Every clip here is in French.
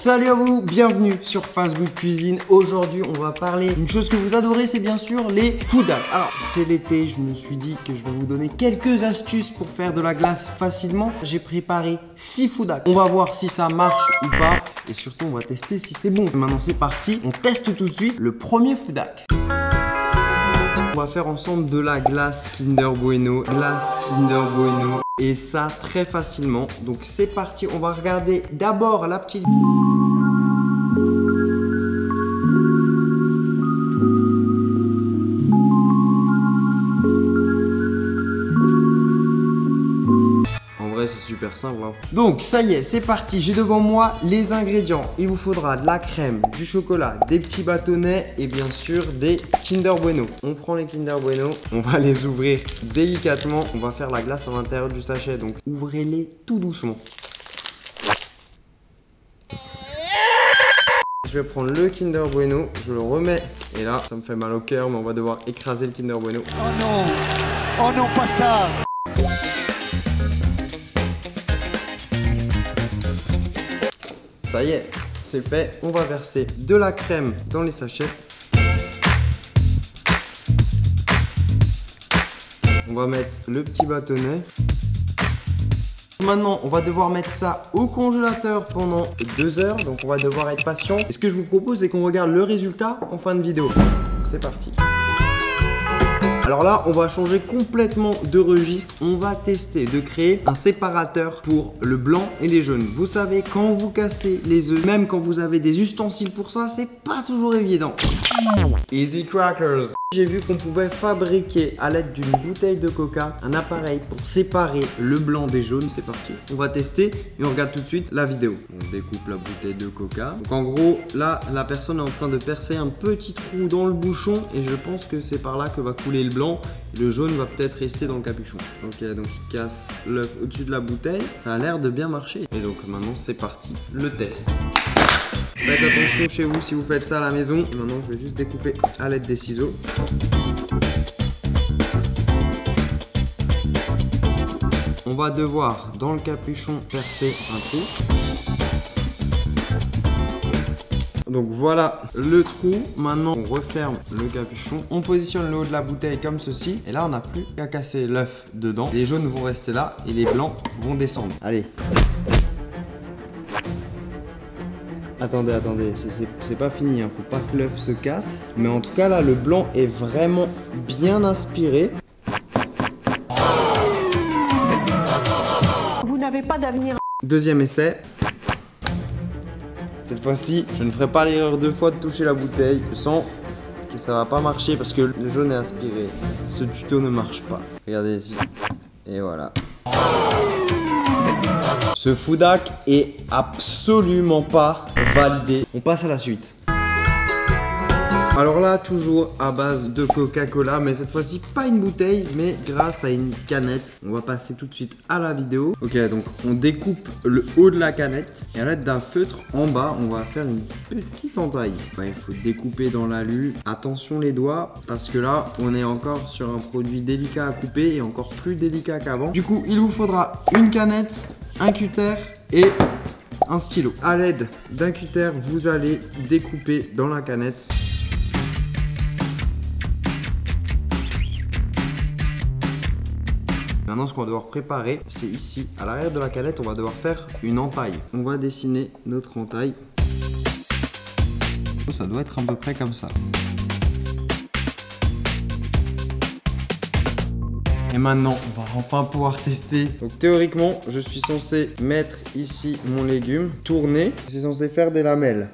Salut à vous, bienvenue sur Fast Good Cuisine. Aujourd'hui on va parler d'une chose que vous adorez, c'est bien sûr les food hacks. Alors c'est l'été, je me suis dit que je vais vous donner quelques astuces pour faire de la glace facilement. J'ai préparé 6 food hacks. On va voir si ça marche ou pas et surtout on va tester si c'est bon. Maintenant c'est parti, on teste tout de suite le premier food hack. On va faire ensemble de la glace Kinder Bueno. Et ça très facilement. Donc c'est parti, on va regarder d'abord la petite... C'est super simple hein. Donc ça y est, c'est parti. J'ai devant moi les ingrédients. Il vous faudra de la crème, du chocolat, des petits bâtonnets et bien sûr des Kinder Bueno. On prend les Kinder Bueno, on va les ouvrir délicatement. On va faire la glace à l'intérieur du sachet, donc ouvrez-les tout doucement. Je vais prendre le Kinder Bueno, je le remets et là ça me fait mal au cœur, mais on va devoir écraser le Kinder Bueno. Oh non, pas ça. Ça y est, c'est fait. On va verser de la crème dans les sachets. On va mettre le petit bâtonnet. Maintenant, on va devoir mettre ça au congélateur pendant 2 heures. Donc, on va devoir être patient. Et ce que je vous propose, c'est qu'on regarde le résultat en fin de vidéo. C'est parti. Alors là, on va changer complètement de registre. On va tester de créer un séparateur pour le blanc et les jaunes. Vous savez, quand vous cassez les œufs, même quand vous avez des ustensiles pour ça, c'est pas toujours évident. Easy Crackers. J'ai vu qu'on pouvait fabriquer à l'aide d'une bouteille de coca un appareil pour séparer le blanc des jaunes. C'est parti. On va tester et on regarde tout de suite la vidéo. On découpe la bouteille de coca. Donc en gros, là, la personne est en train de percer un petit trou dans le bouchon et je pense que c'est par là que va couler le blanc. Le jaune va peut-être rester dans le capuchon. Ok, donc il casse l'œuf au-dessus de la bouteille. Ça a l'air de bien marcher. Et donc maintenant, c'est parti. Le test. Faites attention chez vous si vous faites ça à la maison. Maintenant, je vais juste découper à l'aide des ciseaux. On va devoir, dans le capuchon, percer un trou. Donc voilà le trou. Maintenant, on referme le capuchon. On positionne le haut de la bouteille comme ceci. Et là, on n'a plus qu'à casser l'œuf dedans. Les jaunes vont rester là et les blancs vont descendre. Allez. Attendez, c'est pas fini, hein. Faut pas que l'œuf se casse. Mais en tout cas, là, le blanc est vraiment bien aspiré. Vous n'avez pas d'avenir. Deuxième essai. Cette fois-ci, je ne ferai pas l'erreur 2 fois de toucher la bouteille. Je sens que ça va pas marcher parce que le jaune est aspiré. Ce tuto ne marche pas. Regardez ici. Et voilà. Ce food hack est absolument pas validé. On passe à la suite. Alors là, toujours à base de Coca-Cola, mais cette fois-ci pas une bouteille, mais grâce à une canette. On va passer tout de suite à la vidéo. Ok, donc on découpe le haut de la canette et à l'aide d'un feutre en bas, on va faire une petite entaille. Ouais, il faut découper dans l'alu. Attention les doigts, parce que là, on est encore sur un produit délicat à couper et encore plus délicat qu'avant. Du coup, il vous faudra une canette, un cutter et un stylo. À l'aide d'un cutter, vous allez découper dans la canette. Maintenant, ce qu'on va devoir préparer, c'est ici, à l'arrière de la canette, on va devoir faire une entaille. On va dessiner notre entaille. Ça doit être à peu près comme ça. Et maintenant, on va enfin pouvoir tester. Donc théoriquement, je suis censé mettre ici mon légume, tourner. C'est censé faire des lamelles.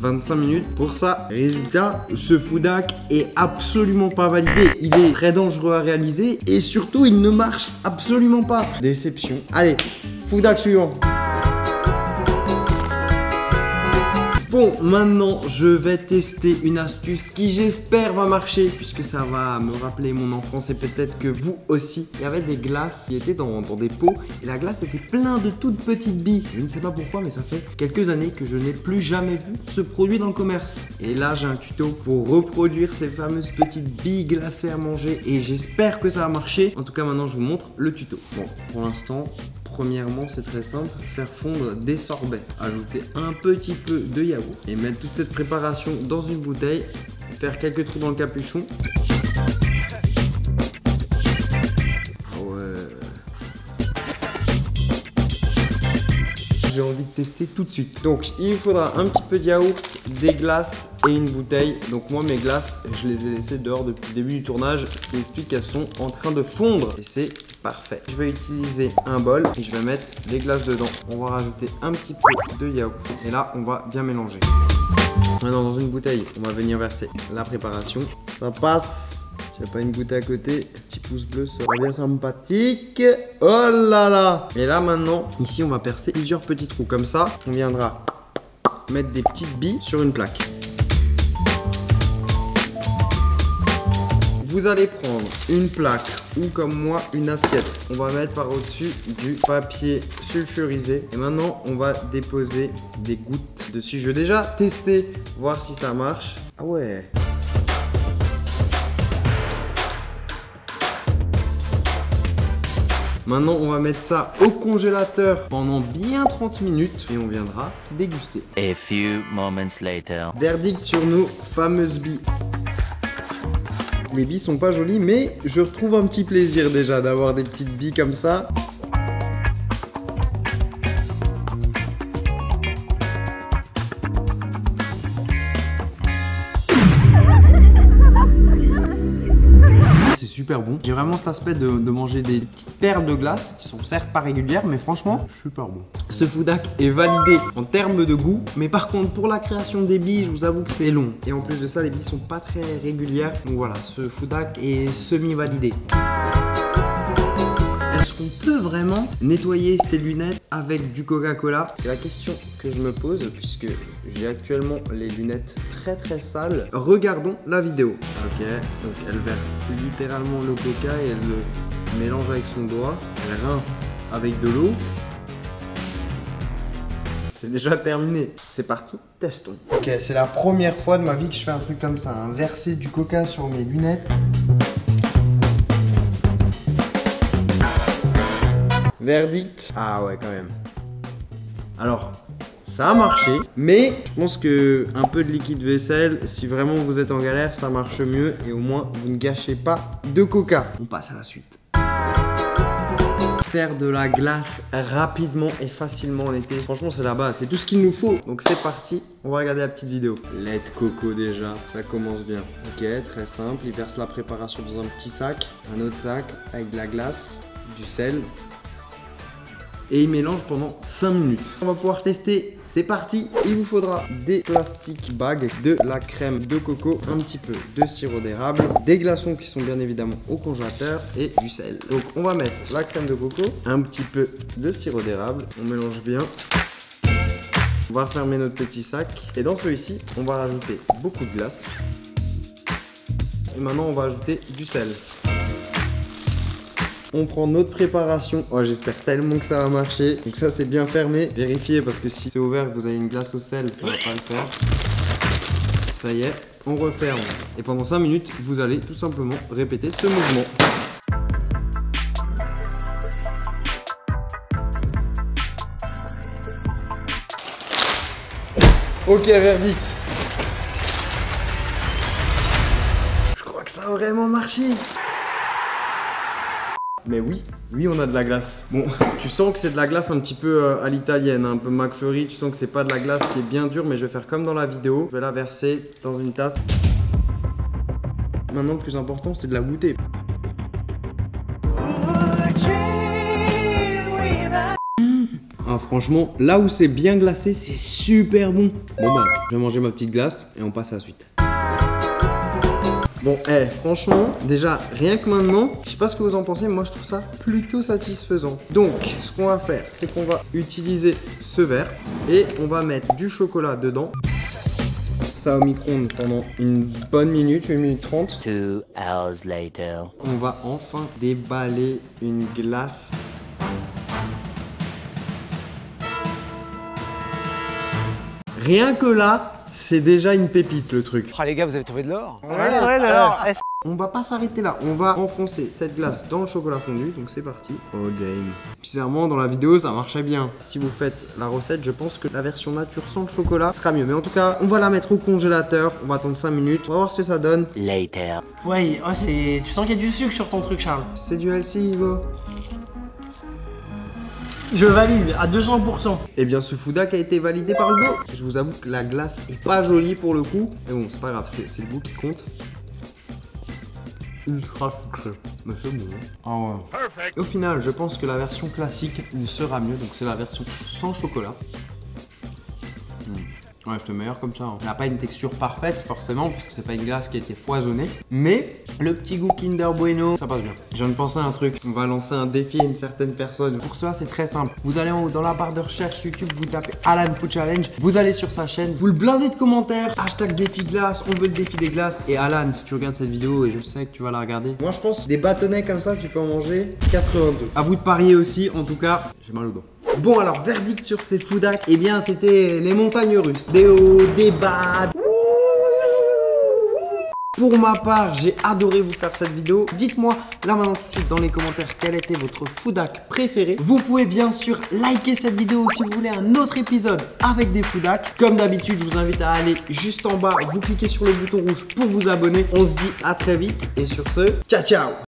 25 minutes pour ça. Résultat, ce food hack est absolument pas validé. Il est très dangereux à réaliser et surtout, il ne marche absolument pas. Déception. Allez, food hack suivant. Bon, maintenant je vais tester une astuce qui j'espère va marcher puisque ça va me rappeler mon enfance et peut-être que vous aussi. Il y avait des glaces qui étaient dans des pots et la glace était plein de toutes petites billes. Je ne sais pas pourquoi mais ça fait quelques années que je n'ai plus jamais vu ce produit dans le commerce. Et là j'ai un tuto pour reproduire ces fameuses petites billes glacées à manger et j'espère que ça va marcher. En tout cas maintenant je vous montre le tuto. Bon, pour l'instant, premièrement, c'est très simple, faire fondre des sorbets, ajouter un petit peu de yaourt et mettre toute cette préparation dans une bouteille, faire quelques trous dans le capuchon. J'ai envie de tester tout de suite. Donc il faudra un petit peu de yaourt, des glaces et une bouteille. Donc moi mes glaces, je les ai laissées dehors depuis le début du tournage, ce qui explique qu'elles sont en train de fondre et c'est parfait. Je vais utiliser un bol et je vais mettre les glaces dedans. On va rajouter un petit peu de yaourt et là on va bien mélanger. Maintenant dans une bouteille, on va venir verser la préparation. Ça passe. S'il n'y a pas une bouteille à côté, petit pouce bleu serait bien sympathique. Oh là là! Et là maintenant, ici on va percer plusieurs petits trous. Comme ça, on viendra mettre des petites billes sur une plaque. Vous allez prendre une plaque ou comme moi une assiette. On va mettre par au-dessus du papier sulfurisé. Et maintenant, on va déposer des gouttes dessus. Je vais déjà tester, voir si ça marche. Ah ouais! Maintenant, on va mettre ça au congélateur pendant bien 30 minutes et on viendra déguster. A few moments later. Verdict sur nos fameuses billes. Les billes sont pas jolies, mais je retrouve un petit plaisir déjà d'avoir des petites billes comme ça. Super bon. J'ai vraiment cet aspect de manger des petites perles de glace qui sont certes pas régulières mais franchement super bon. Ce food-hack est validé en termes de goût mais par contre pour la création des billes je vous avoue que c'est long. Et en plus de ça les billes sont pas très régulières donc voilà ce food-hack est semi-validé. Est-ce qu'on peut vraiment nettoyer ses lunettes avec du Coca-Cola? C'est la question que je me pose puisque j'ai actuellement les lunettes très sales. Regardons la vidéo. Ok, donc elle verse littéralement le Coca et elle le mélange avec son doigt. Elle rince avec de l'eau. C'est déjà terminé. C'est parti, testons. Ok, c'est la première fois de ma vie que je fais un truc comme ça, hein. Verser du Coca sur mes lunettes. Verdict. Ah ouais quand même. Alors, ça a marché, mais je pense que un peu de liquide vaisselle, si vraiment vous êtes en galère, ça marche mieux et au moins vous ne gâchez pas de Coca. On passe à la suite. Faire de la glace rapidement et facilement en été, franchement c'est la base, c'est tout ce qu'il nous faut. Donc c'est parti, on va regarder la petite vidéo. Lait de coco déjà, ça commence bien. Ok, très simple, il verse la préparation dans un petit sac, un autre sac avec de la glace, du sel. Et il mélange pendant 5 minutes. On va pouvoir tester, c'est parti. Il vous faudra des plastic bags, de la crème de coco, un petit peu de sirop d'érable, des glaçons qui sont bien évidemment au congélateur et du sel. Donc on va mettre la crème de coco, un petit peu de sirop d'érable, on mélange bien. On va fermer notre petit sac et dans celui-ci, on va rajouter beaucoup de glace. Et maintenant on va ajouter du sel. On prend notre préparation. Oh, j'espère tellement que ça va marcher. Donc ça c'est bien fermé. Vérifiez parce que si c'est ouvert et que vous avez une glace au sel, ça va pas le faire. Ça y est, on referme. Et pendant 5 minutes, vous allez tout simplement répéter ce mouvement. Ok, verdict. Je crois que ça a vraiment marché. Mais oui, on a de la glace. Bon, tu sens que c'est de la glace un petit peu à l'italienne, un peu McFlurry. Tu sens que c'est pas de la glace qui est bien dure, mais je vais faire comme dans la vidéo. Je vais la verser dans une tasse. Maintenant, le plus important, c'est de la goûter. Ah, franchement, là où c'est bien glacé, c'est super bon. Bon bah, je vais manger ma petite glace et on passe à la suite. Bon, franchement, déjà, rien que maintenant, je sais pas ce que vous en pensez, mais moi je trouve ça plutôt satisfaisant. Donc, ce qu'on va faire, c'est qu'on va utiliser ce verre et on va mettre du chocolat dedans. ça au micro-ondes pendant une bonne minute, 1 minute 30. 2 hours later. On va enfin déballer une glace. Rien que là, c'est déjà une pépite le truc. Ah les gars, vous avez trouvé de l'or? Ouais, alors. On va pas s'arrêter là, on va enfoncer cette glace dans le chocolat fondu, donc c'est parti. Oh game. Bizarrement dans la vidéo ça marchait bien. Si vous faites la recette, je pense que la version nature sans le chocolat sera mieux. Mais en tout cas, on va la mettre au congélateur, on va attendre 5 minutes, on va voir ce que ça donne. Later. Ouais, oh, tu sens qu'il y a du sucre sur ton truc, Charles. C'est du healthy, Ivo. Je valide à 200%. Eh bien ce foudac a été validé par le go. Je vous avoue que la glace est pas jolie pour le coup. Mais bon, c'est pas grave, c'est le goût qui compte. Ultra sucré. Mais c'est bon. Ah ouais. Au final, je pense que la version classique sera mieux. Donc c'est la version sans chocolat. Ouais, je te meilleur comme ça. Hein. Elle n'a pas une texture parfaite forcément puisque c'est pas une glace qui a été foisonnée. Mais le petit goût Kinder Bueno, ça passe bien. Je viens de penser à un truc. On va lancer un défi à une certaine personne. Pour cela, c'est très simple. Vous allez en haut dans la barre de recherche YouTube, vous tapez Alan Food Challenge. Vous allez sur sa chaîne, vous le blindez de commentaires. Hashtag défi glace, on veut le défi des glaces. Et Alan, si tu regardes cette vidéo et je sais que tu vas la regarder, moi je pense que des bâtonnets comme ça, tu peux en manger 82. À vous de parier aussi. En tout cas, j'ai mal au dos. Bon alors, verdict sur ces foudacs, eh bien c'était les montagnes russes, des hauts, des bas. Pour ma part, j'ai adoré vous faire cette vidéo. Dites-moi là maintenant tout de suite dans les commentaires quel était votre foudac préféré. Vous pouvez bien sûr liker cette vidéo si vous voulez un autre épisode avec des foudacs. Comme d'habitude, je vous invite à aller juste en bas, vous cliquez sur le bouton rouge pour vous abonner. On se dit à très vite et sur ce, ciao ciao.